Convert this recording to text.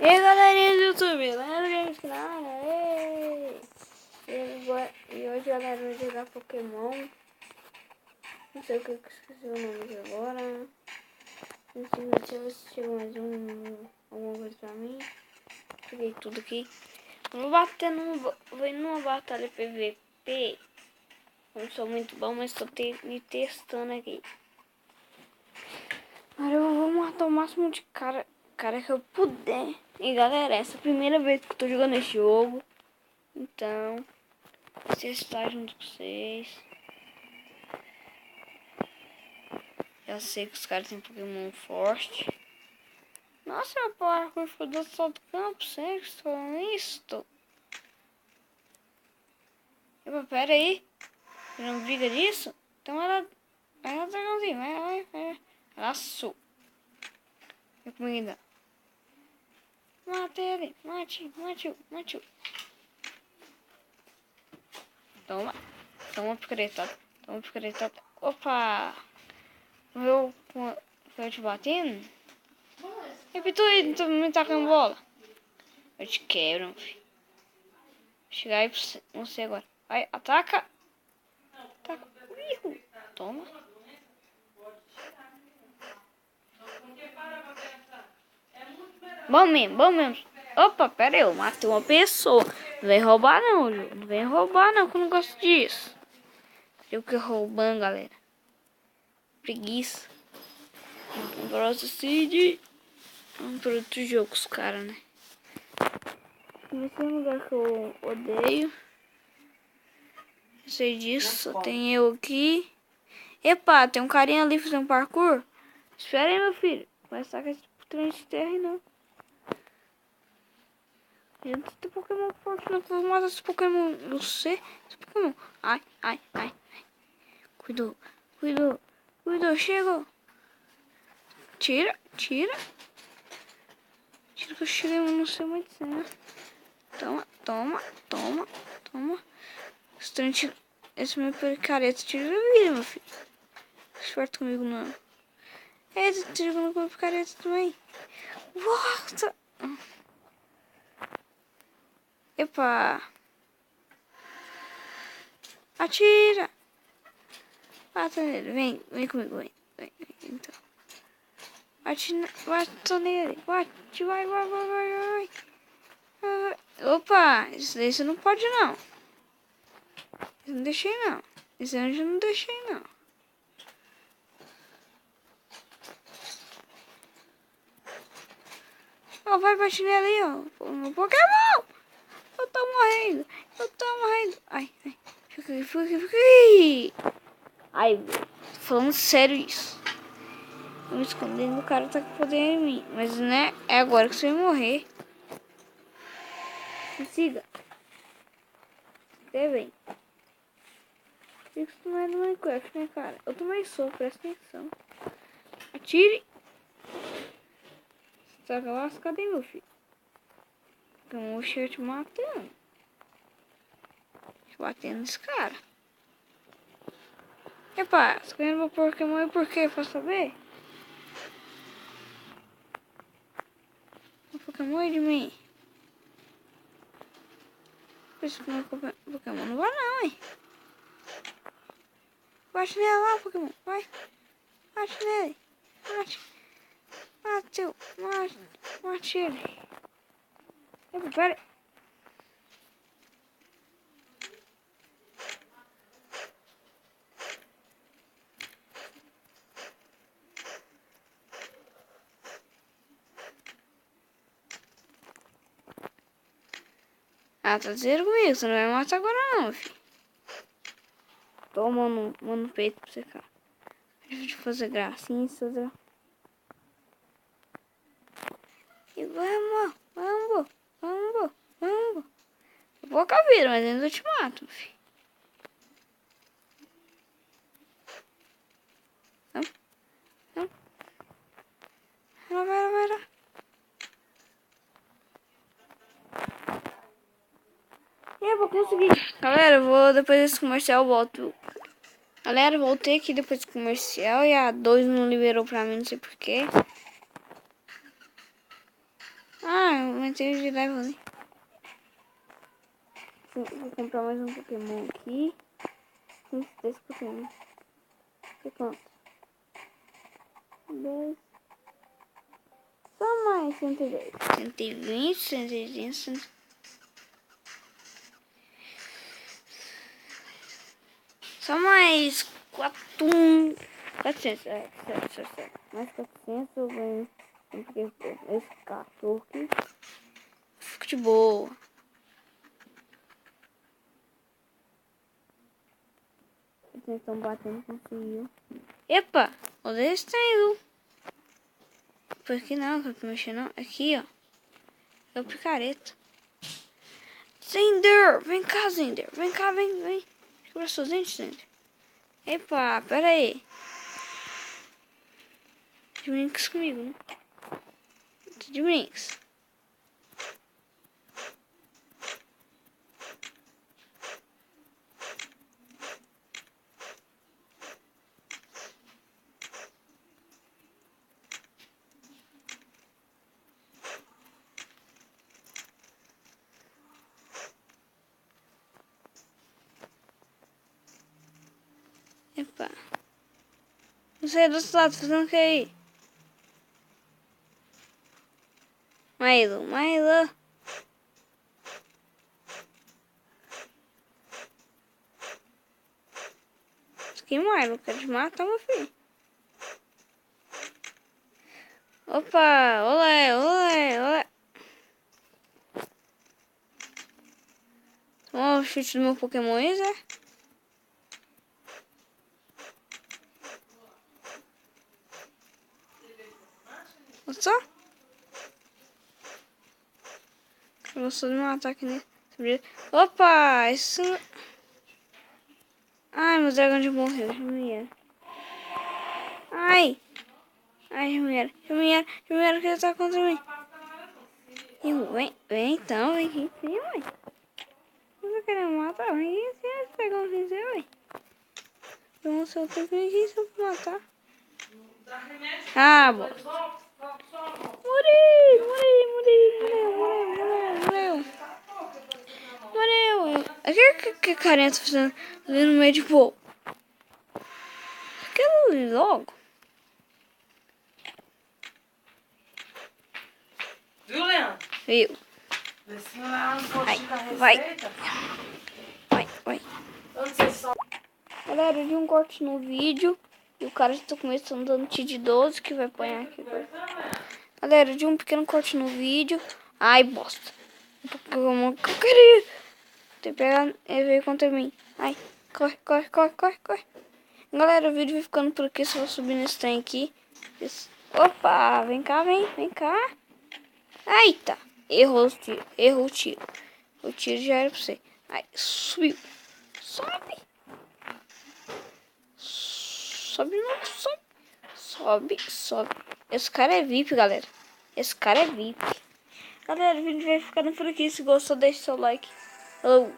E aí, galerinha do YouTube, Leandro Games na área. E hoje, galera, eu vou jogar Pokémon. Não sei o que eu esqueci o nome agora. Deixa eu ver se chegou mais alguma coisa pra mim. Peguei tudo aqui. Vou bater numa batalha PVP. Não sou muito bom, mas estou me testando aqui. Agora eu vou matar o máximo de cara que eu puder. E galera, essa é a primeira vez que eu tô jogando esse jogo. Então, vou testar junto com vocês. Já sei que os caras têm Pokémon forte. Nossa, meu parkour foi do salto do campo, sério que estou nisto? Epa, pera aí. Você não briga disso? Então ela... Vai lá, dragãozinho, vai. Laço. E comida. Mata ele, mate. Toma picaretada. Opa! Morreu com eu te batendo? Repitou aí, tu me tacando bola. Eu te quebro, meu filho. Vou chegar aí pra você agora. Vai, ataca. Ataca. Toma. Bom mesmo. Opa, pera aí, eu matei uma pessoa. Não vem roubar não, Ju. Não vem roubar não, que eu não gosto disso. Eu que roubando, galera. Preguiça. Próximo Cid. Vamos para outro jogo, os caras, né? Esse é um lugar que eu odeio. Eu sei disso, só tem eu aqui. Epa, tem um carinha ali fazendo parkour. Espera aí, meu filho. Vai sacar esse trem de terra aí, não. Gente, tem Pokémon forte, não vou matar esse Pokémon. Eu sei, esse Pokémon. Ai. Cuidou, chegou. Tira que eu cheguei, mas não sei muito cena. Toma. Esse meu picareta tira a vida, meu filho. Esperto comigo, não. Ele tá jogando com a picareta também. Volta! Epa! Atira! Bata nele, vem comigo, vem. Então. Bate nele, bate, vai. Opa, isso daí você não pode não. Isso eu não deixei não. Isso eu já não deixei não. Ó, vai bate nele aí, ó. Meu Pokémon! Eu tô morrendo. Ai. Fica aqui. Ai, tô falando sério isso. Eu me escondendo, o cara tá com poder em mim. Mas né, é agora que você vai morrer. Me siga. Até bem. Isso não é do Minecraft, né, cara? Eu também sou, presta atenção. Atire. Você tá lascado, hein, meu filho? Porque eu vou te matando. Te batendo nesse cara. Epa, você ganhou meu Pokémon e por quê? Posso saber? O Pokémon é de mim. Esse meu Pokémon não vai não, hein? Bate nele lá, Pokémon. Vai. Bate nele. Mate ele. Epa, pera. Ah, tá dizendo comigo, você não vai matar agora não, filho. Toma no peito pra você, cara. Deixa eu fazer gracinha, Sandra. E vamos. Eu vou com a vida, mas ainda eu te mato, filho. Não. Vai lá. E eu vou conseguir. Galera, eu vou depois desse comercial, eu volto. Galera, voltei aqui depois do comercial e a 2 não liberou pra mim, não sei porquê. Ah, eu aumentei de level ali. Vou comprar mais um Pokémon aqui. Desse Pokémon. Que quanto? 10. Só mais 110. 120, 120. Só mais 400. Certo. Mais 400 eu ganho. Porque esse cachorro aqui. Fico de boa. Eles estão batendo, conseguiu. Epa! Odeio esse trem, viu? Por aqui não, que eu tô mexendo. Aqui, ó. É o picareta. Zender! Vem cá, Zender. Vem cá, vem. Quebra seus dentes, Zender. Epa, pera aí. De brinks comigo, né? De brinks. Epa. Você é do outro lado, fazendo o que aí? Milo. Que Milo? Quer te matar, meu filho? Opa, olé. Tomou o chute do meu Pokémon aí, Zé? Gostou? Gostou de um ataque nele? Opa, isso... Ai, meu dragão de morreu, Jumiera. Ai, Jumiera, o que tá contra mim? Vem então, vem aqui em cima, ué. Você querendo me matar? Vem aqui em cima, pegar um pincel, ué. Então, se eu tenho que vir aqui só pra matar. Ah, bom. Morreu. Que carinha tá fazendo ali no meio de boa? Aquilo ali logo. Viu, Leandro? Viu? Vê se não é um postinho da Vai. receita. Vai. Eu não sei se só... Galera, eu vi um corte no vídeo. E o cara já tá começando dando de 12 que vai apanhar aqui. Galera, eu vi um pequeno corte no vídeo. Ai, bosta. O Pokémon que eu queria. Tem que pegar. Ele veio contra mim. Ai, corre. Galera, o vídeo vai ficando por aqui. Só vou subir nesse trem aqui. Opa, vem cá. Eita, errou o tiro. O tiro já era pra você. Ai, subiu. Sobe. Sobe. Esse cara é VIP, galera. Galera, o vídeo vai ficando por aqui. Se gostou, deixe seu like. Falou.